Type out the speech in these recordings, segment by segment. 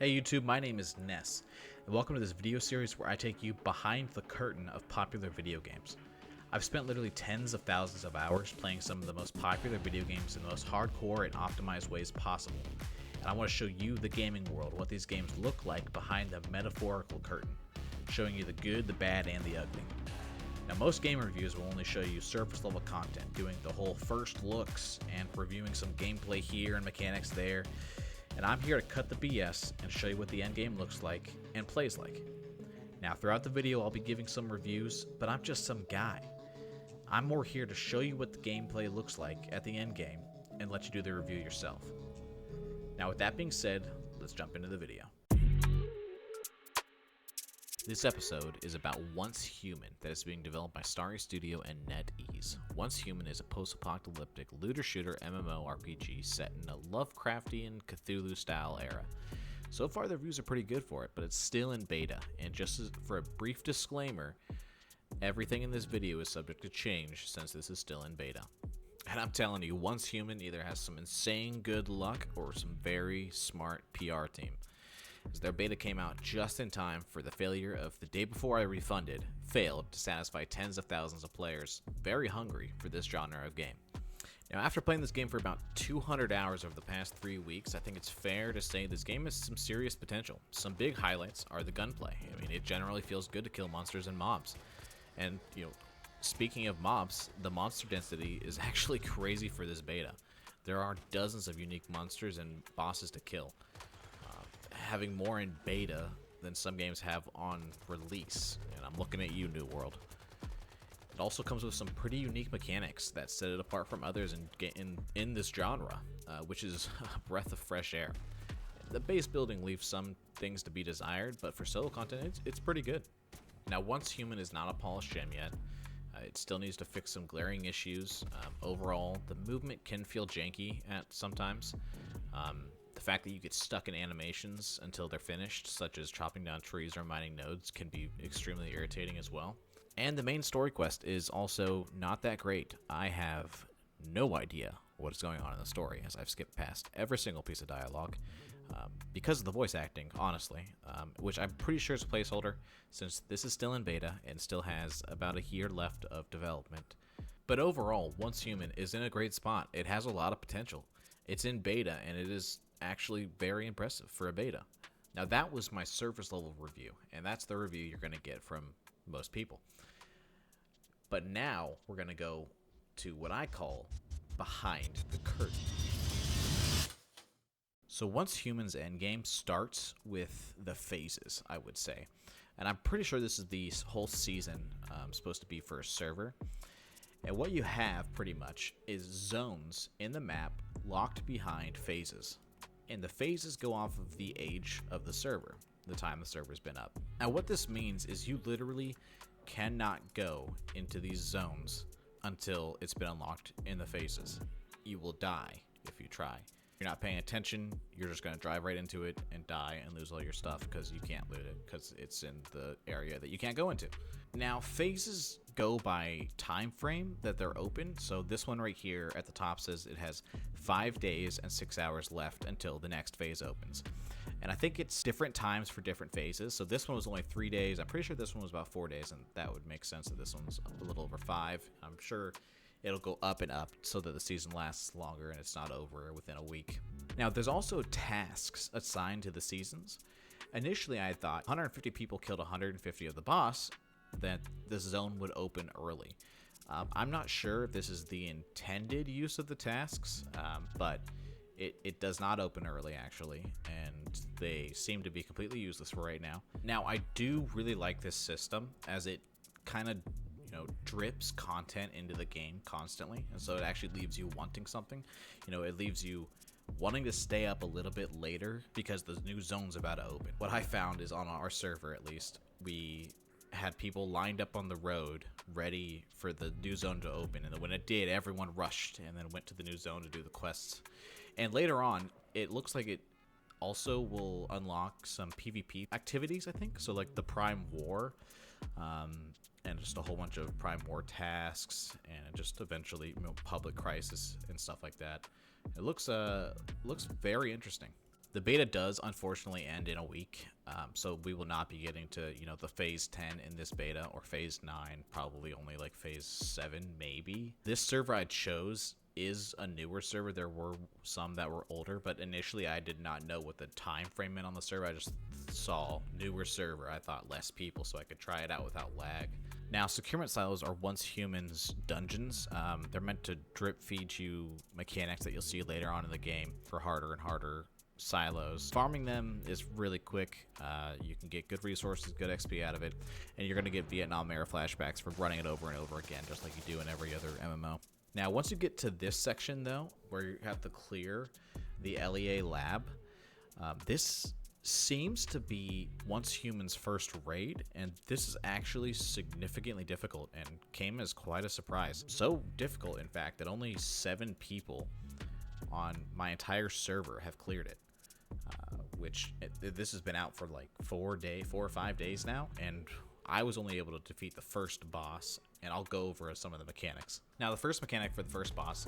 Hey YouTube, my name is Ness, and welcome to this video series where I take you behind the curtain of popular video games. I've spent literally tens of thousands of hours playing some of the most popular video games in the most hardcore and optimized ways possible, and I want to show you the gaming world, what these games look like behind the metaphorical curtain, showing you the good, the bad, and the ugly. Now, most game reviews will only show you surface level content, doing the whole first looks and reviewing some gameplay here and mechanics there. And I'm here to cut the BS and show you what the end game looks like and plays like. Now, throughout the video, I'll be giving some reviews, but I'm just some guy. I'm more here to show you what the gameplay looks like at the end game and let you do the review yourself. Now, with that being said, let's jump into the video. This episode is about Oncehuman that is being developed by Starry Studio and NetEase. Oncehuman is a post-apocalyptic looter-shooter MMORPG set in a Lovecraftian Cthulhu-style era. So far the reviews are pretty good for it, but it's still in beta, and for a brief disclaimer, everything in this video is subject to change since this is still in beta. And I'm telling you, Oncehuman either has some insane good luck or some very smart PR team, as their beta came out just in time for the failure of The Day Before I Refunded failed to satisfy tens of thousands of players very hungry for this genre of game. Now, after playing this game for about 200 hours over the past 3 weeks, I think it's fair to say this game has some serious potential. Some big highlights are the gunplay. I mean, it generally feels good to kill monsters and mobs. And, speaking of mobs, the monster density is actually crazy for this beta. There are dozens of unique monsters and bosses to kill, having more in beta than some games have on release, and I'm looking at you, New World. It also comes with some pretty unique mechanics that set it apart from others in this genre, which is a breath of fresh air. The base building leaves some things to be desired, but for solo content, it's pretty good. Now, Oncehuman is not a polished gem yet. It still needs to fix some glaring issues. Overall, the movement can feel janky at sometimes. The fact that you get stuck in animations until they're finished, such as chopping down trees or mining nodes, can be extremely irritating as well. And the main story quest is also not that great. I have no idea what is going on in the story, as I've skipped past every single piece of dialogue because of the voice acting, honestly, which I'm pretty sure is a placeholder since this is still in beta and still has about a year left of development. But overall, Oncehuman is in a great spot. It has a lot of potential. It's in beta, and it is actually very impressive for a beta. Now, that was my surface level review, and that's the review you're going to get from most people. But now we're going to go to what I call behind the curtain. So Oncehuman's endgame starts with the phases, I would say. And I'm pretty sure this is the whole season supposed to be for a server. And what you have pretty much is zones in the map locked behind phases. And the phases go off of the age of the server, the time the server's been up. Now, what this means is you literally cannot go into these zones until it's been unlocked in the phases. You will die if you try. If you're not paying attention, you're just going to drive right into it and die and lose all your stuff because you can't loot it because it's in the area that you can't go into. Now, phases go by time frame that they're open. So this one right here at the top says it has 5 days and 6 hours left until the next phase opens. And I think it's different times for different phases. So this one was only 3 days. I'm pretty sure this one was about 4 days, and that would make sense that this one's a little over 5. I'm sure it'll go up and up so that the season lasts longer and it's not over within a week. Now, there's also tasks assigned to the seasons. Initially, I thought 150 people killed 150 of the boss, that this zone would open early. I'm not sure if this is the intended use of the tasks, but it does not open early, actually, and they seem to be completely useless for right now. Now, I do really like this system, as it kind of drips content into the game constantly, and so it actually leaves you wanting something. It leaves you wanting to stay up a little bit later because the new zone's about to open. What I found is on our server, at least, we had people lined up on the road ready for the new zone to open, and then when it did, everyone rushed and then went to the new zone to do the quests. And later on, it looks like it also will unlock some PvP activities, I think, so like the Prime War, and just a whole bunch of Prime War tasks, and just eventually public crisis and stuff like that. It looks very interesting. The beta does unfortunately end in a week, so we will not be getting to, you know, the phase 10 in this beta, or phase 9, probably only like phase 7 maybe. This server I chose is a newer server. There were some that were older, but initially I did not know what the time frame meant on the server. I just saw newer server. I thought less people, so I could try it out without lag. Now, securement silos are Oncehuman's dungeons. They're meant to drip feed you mechanics that you'll see later on in the game for harder and harder silos. Farming them is really quick. You can get good resources, good XP out of it, and you're going to get Vietnam era flashbacks for running it over and over again, just like you do in every other MMO. Now, once you get to this section, though, where you have to clear the LEA lab, this seems to be Oncehuman's first raid, and this is actually significantly difficult and came as quite a surprise. So difficult, in fact, that only 7 people on my entire server have cleared it, this has been out for like 4 or 5 days now, and I was only able to defeat the first boss, and I'll go over some of the mechanics. Now, the first mechanic for the first boss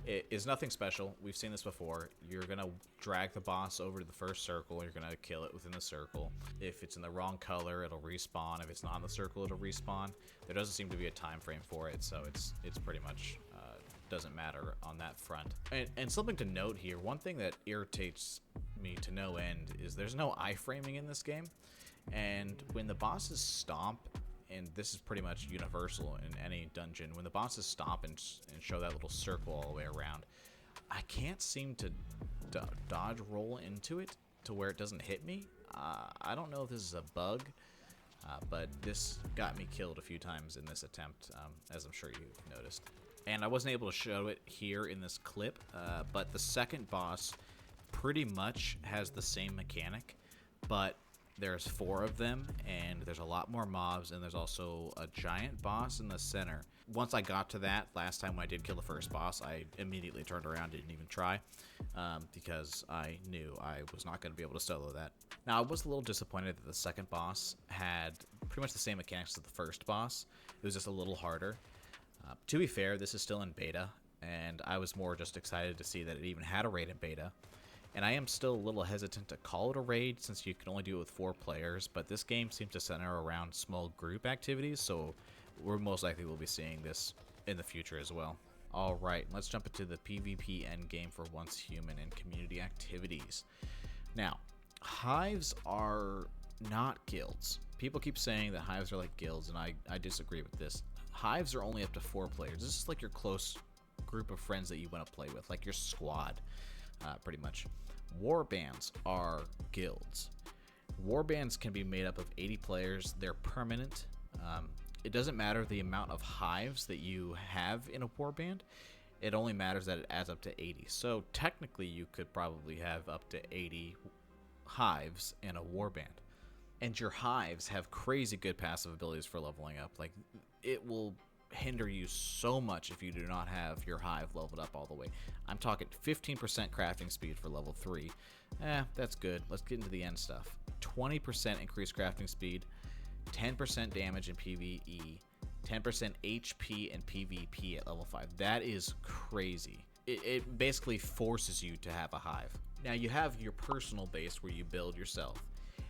is nothing special. We've seen this before. You're going to drag the boss over to the first circle. You're going to kill it within the circle. If it's in the wrong color, it'll respawn. If it's not in the circle, it'll respawn. There doesn't seem to be a time frame for it, so it's pretty much doesn't matter on that front. And something to note here, one thing that irritates me to no end is there's no iframing in this game. And when the bosses stomp, and this is pretty much universal in any dungeon, when the bosses stop and show that little circle all the way around, I can't seem to dodge roll into it to where it doesn't hit me. I don't know if this is a bug, but this got me killed a few times in this attempt, as I'm sure you've noticed. And I wasn't able to show it here in this clip, but the second boss pretty much has the same mechanic, but there's 4 of them, and there's a lot more mobs, and there's also a giant boss in the center. Once I got to that, last time when I did kill the first boss, I immediately turned around, didn't even try, because I knew I was not going to be able to solo that. Now, I was a little disappointed that the second boss had pretty much the same mechanics as the first boss. It was just a little harder. To be fair, this is still in beta, and I was more just excited to see that it even had a raid in beta. And I am still a little hesitant to call it a raid since you can only do it with 4 players, but this game seems to center around small group activities, so we're most likely will be seeing this in the future as well. Alright, let's jump into the PvP endgame for Oncehuman and community activities. Now, hives are not guilds. People keep saying that hives are like guilds, and I disagree with this. Hives are only up to 4 players. This is like your close group of friends that you want to play with, like your squad, pretty much. Warbands are guilds. Warbands can be made up of 80 players. They're permanent. It doesn't matter the amount of hives that you have in a warband. It only matters that it adds up to 80. So technically you could probably have up to 80 hives in a warband. And your hives have crazy good passive abilities for leveling up. Like, it will hinder you so much if you do not have your hive leveled up all the way. I'm talking 15% crafting speed for level 3. That's good. Let's get into the end stuff. 20% increased crafting speed, 10% damage in PvE, 10% HP and PvP at level 5. That is crazy. It basically forces you to have a hive. Now, you have your personal base where you build yourself,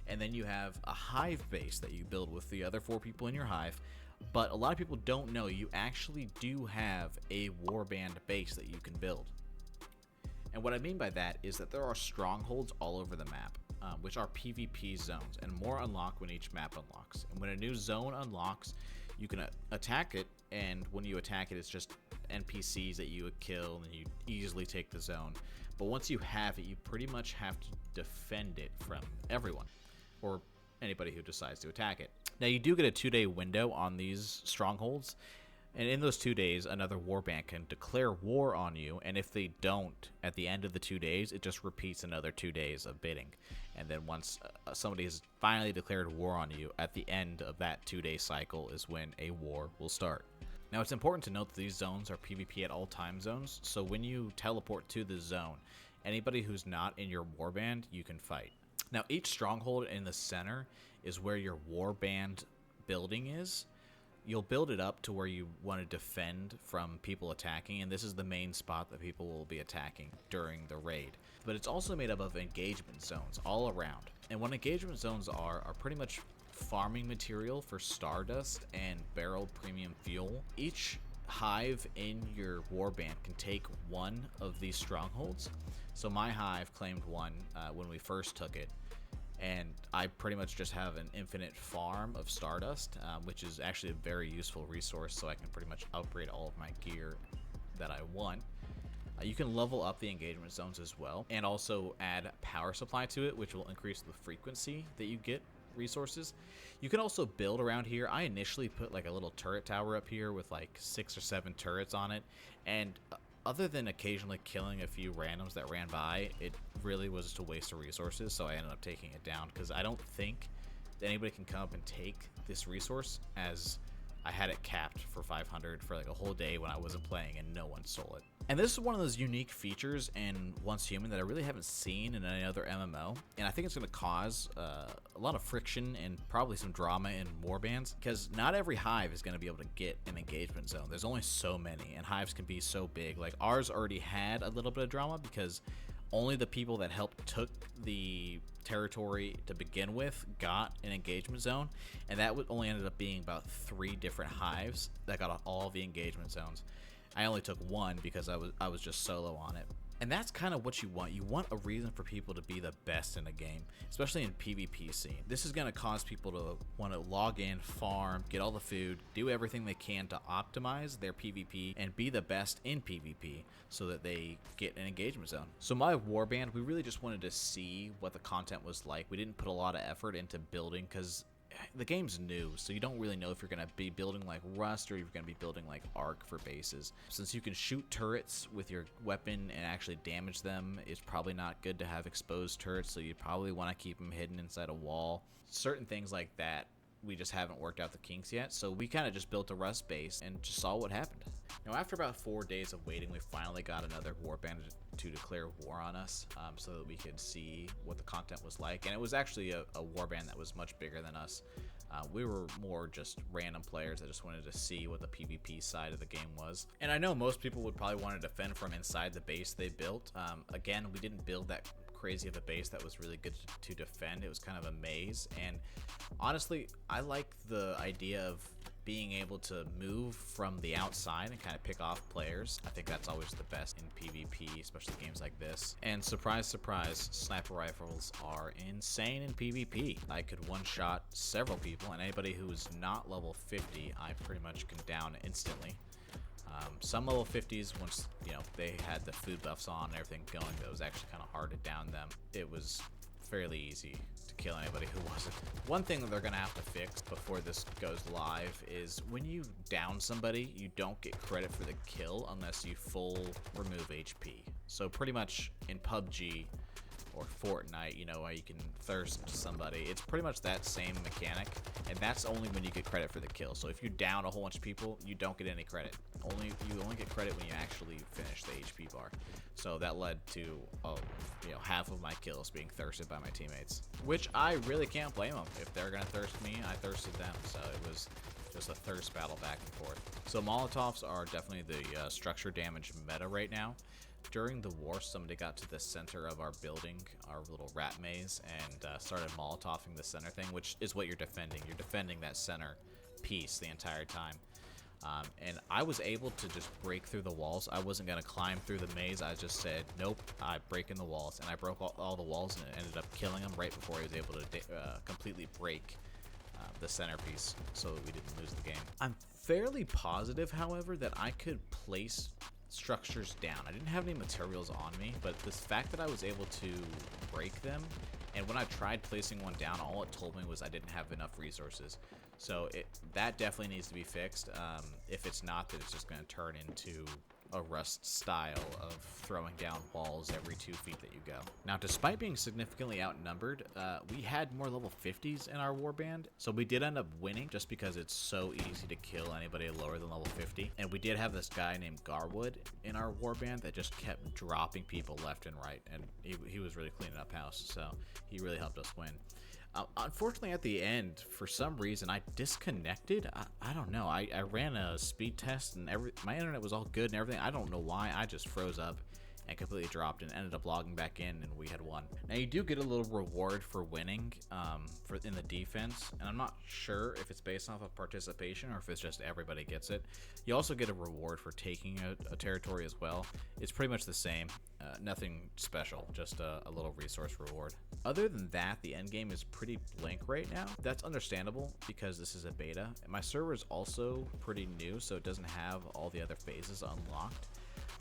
and then you have a hive base that you build with the other 4 people in your hive. But a lot of people don't know you actually do have a warband base that you can build. And what I mean by that is that there are strongholds all over the map, which are PvP zones, and more unlock when each map unlocks. And when a new zone unlocks, you can attack it, and when you attack it, it's just NPCs that you would kill, and you easily take the zone. But once you have it, you pretty much have to defend it from everyone, or anybody who decides to attack it. Now, you do get a 2-day window on these strongholds, and in those 2 days, another warband can declare war on you, and if they don't, at the end of the 2 days, it just repeats another 2 days of bidding. And then once somebody has finally declared war on you, at the end of that 2-day cycle is when a war will start. Now, it's important to note that these zones are PvP at all time zones, so when you teleport to the zone, anybody who's not in your warband, you can fight. Now, each stronghold in the center is where your warband building is. you'll build it up to where you want to defend from people attacking, and this is the main spot that people will be attacking during the raid. But it's also made up of engagement zones all around. And what engagement zones are pretty much farming material for Stardust and barrel premium fuel. Each hive in your warband can take one of these strongholds. So my hive claimed one when we first took it, and I pretty much just have an infinite farm of Stardust, which is actually a very useful resource, so I can pretty much upgrade all of my gear that I want. You can level up the engagement zones as well, and also add power supply to it, which will increase the frequency that you get resources. You can also build around here. I initially put like a little turret tower up here with like 6 or 7 turrets on it, and other than occasionally killing a few randoms that ran by, it really was just a waste of resources, so I ended up taking it down because I don't think that anybody can come up and take this resource, as I had it capped for 500 for like a whole day when I wasn't playing and no one stole it. And this is one of those unique features in Oncehuman that I really haven't seen in any other MMO, and I think it's going to cause a lot of friction and probably some drama in warbands, because not every hive is going to be able to get an engagement zone. There's only so many, and hives can be so big. Like ours already had a little bit of drama because only the people that helped took the territory to begin with got an engagement zone, and that only ended up being about 3 different hives that got all the engagement zones. I only took one because I was just solo on it. And that's kind of what you want. You want a reason for people to be the best in a game, especially in PvP scene. This is going to cause people to want to log in, farm, get all the food, do everything they can to optimize their PvP and be the best in PvP so that they get an engagement zone. So my warband, we really just wanted to see what the content was like. We didn't put a lot of effort into building because the game's new, so you don't really know if you're going to be building like Rust or you're going to be building like Arc for bases. Since you can shoot turrets with your weapon and actually damage them, it's probably not good to have exposed turrets, so you probably want to keep them hidden inside a wall. Certain things like that, we just haven't worked out the kinks yet, so we kind of just built a Rust base and just saw what happened. Now, after about 4 days of waiting, we finally got another warband to declare war on us, so that we could see what the content was like. And it was actually a warband that was much bigger than us. We were more just random players that just wanted to see what the PvP side of the game was. And I know most people would probably want to defend from inside the base they built. Again, we didn't build that crazy of a base that was really good to defend. It was kind of a maze, and honestly, I like the idea of being able to move from the outside and kind of pick off players. I think that's always the best in PvP, especially games like this. And surprise, surprise, sniper rifles are insane in PvP. I could one-shot several people, and anybody who is not level 50, I pretty much can down instantly. Some level 50s, once they had the food buffs on and everything going, it was actually kind of hard to down them. It was fairly easy to kill anybody who wasn't. One thing that they're gonna have to fix before this goes live is when you down somebody, you don't get credit for the kill unless you full remove HP. So pretty much in PUBG or Fortnite, where you can thirst somebody, it's pretty much that same mechanic, and that's only when you get credit for the kill. So if you down a whole bunch of people, you don't get any credit. You only get credit when you actually finish the HP bar. So that led to half of my kills being thirsted by my teammates, which I really can't blame them. If they're gonna thirst me, I thirsted them. So it was just a thirst battle back and forth. So Molotovs are definitely the structure damage meta right now. During the war, somebody got to the center of our building, our little rat maze, and started Molotoving the center thing, which is what you're defending. You're defending that center piece the entire time. And I was able to just break through the walls. I wasn't going to climb through the maze. I just said, nope, I break in the walls. And I broke all the walls, and it ended up killing him right before he was able to completely break the centerpiece so that we didn't lose the game. I'm fairly positive, however, that I could place structures down. I didn't have any materials on me, but the fact that I was able to break them, and when I tried placing one down, all it told me was I didn't have enough resources. So that definitely needs to be fixed. If it's not, then it's just going to turn into a Rust style of throwing down walls every 2 feet that you go. Now, despite being significantly outnumbered, we had more level 50s in our warband, so we did end up winning just because it's so easy to kill anybody lower than level 50. And we did have this guy named Garwood in our warband that just kept dropping people left and right, and he was really cleaning up house, so he really helped us win. Unfortunately, at the end, for some reason, I disconnected. I don't know. I ran a speed test and my internet was all good and everything. I don't know why. I just froze up and completely dropped and ended up logging back in, and we had won. Now you do get a little reward for winning in the defense, and I'm not sure if it's based off of participation or if it's just everybody gets it. You also get a reward for taking a territory as well. It's pretty much the same, nothing special, just a little resource reward. Other than that, the end game is pretty blank right now. That's understandable because this is a beta. My server is also pretty new, so it doesn't have all the other phases unlocked.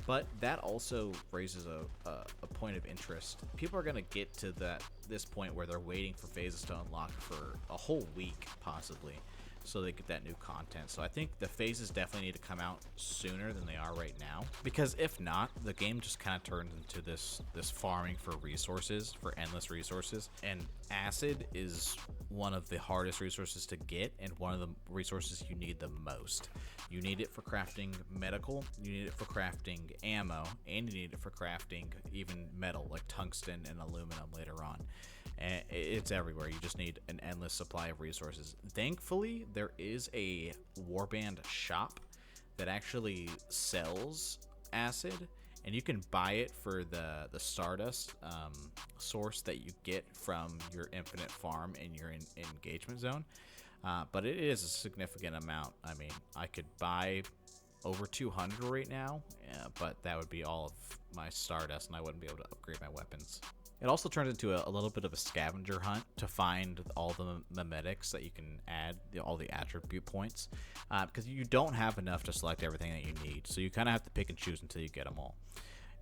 But that also raises a point of interest. People are going to get to this point where they're waiting for phases to unlock for a whole week, possibly, so they get that new content. So I think the phases definitely need to come out sooner than they are right now, because if not, the game just kind of turns into this farming for resources, for endless resources. And acid is one of the hardest resources to get and one of the resources you need the most. You need it for crafting medical, you need it for crafting ammo, and you need it for crafting even metal like tungsten and aluminum later on. And it's everywhere. You just need an endless supply of resources. Thankfully, there is a warband shop that actually sells acid, and you can buy it for the stardust source that you get from your infinite farm in your engagement zone. But it is a significant amount. I mean, I could buy over 200 right now, but that would be all of my stardust, and I wouldn't be able to upgrade my weapons. It also turns into a little bit of a scavenger hunt to find all the mimetics that you can add, all the attribute points, because you don't have enough to select everything that you need. So you kind of have to pick and choose until you get them all.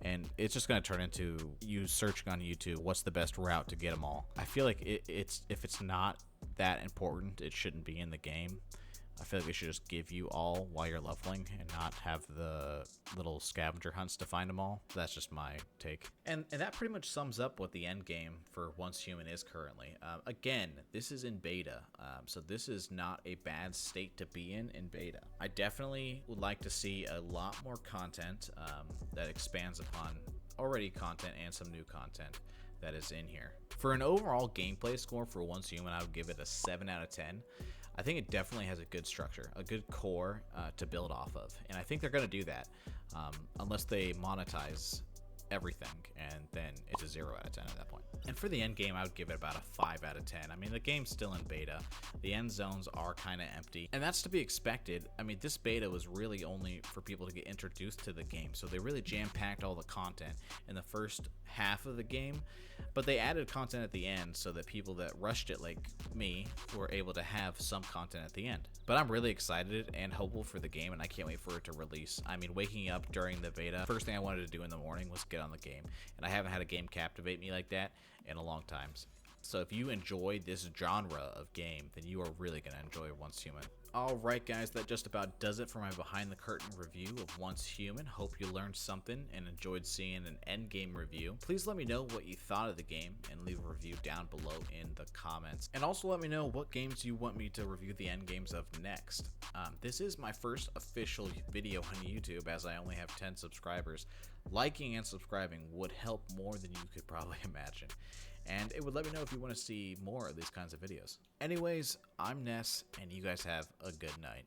And it's just going to turn into you searching on YouTube, what's the best route to get them all. I feel like if it's not that important, it shouldn't be in the game. I feel like they should just give you all while you're leveling and not have the little scavenger hunts to find them all. That's just my take. And that pretty much sums up what the end game for Oncehuman is currently. Again, this is in beta, so this is not a bad state to be in beta. I definitely would like to see a lot more content that expands upon already content and some new content that is in here. For an overall gameplay score for Oncehuman, I would give it a 7 out of 10. I think it definitely has a good structure, a good core to build off of. And I think they're going to do that unless they monetize everything, and then it's a 0 out of 10 at that point. And for the end game, I would give it about a 5 out of 10. I mean, the game's still in beta. The end zones are kind of empty, and that's to be expected. I mean, this beta was really only for people to get introduced to the game, so they really jam-packed all the content in the first half of the game, but they added content at the end so that people that rushed it like me were able to have some content at the end. But I'm really excited and hopeful for the game, and I can't wait for it to release. I mean, waking up during the beta, first thing I wanted to do in the morning was get on the game, and I haven't had a game captivate me like that in a long time. So if you enjoy this genre of game, then you are really going to enjoy Oncehuman. Alright guys, that just about does it for my behind the curtain review of Oncehuman. Hope you learned something and enjoyed seeing an endgame review. Please let me know what you thought of the game and leave a review down below in the comments. And also let me know what games you want me to review the endgames of next. This is my first official video on YouTube, as I only have 10 subscribers. Liking and subscribing would help more than you could probably imagine. And it would let me know if you want to see more of these kinds of videos. Anyways, I'm Ness, and you guys have a good night.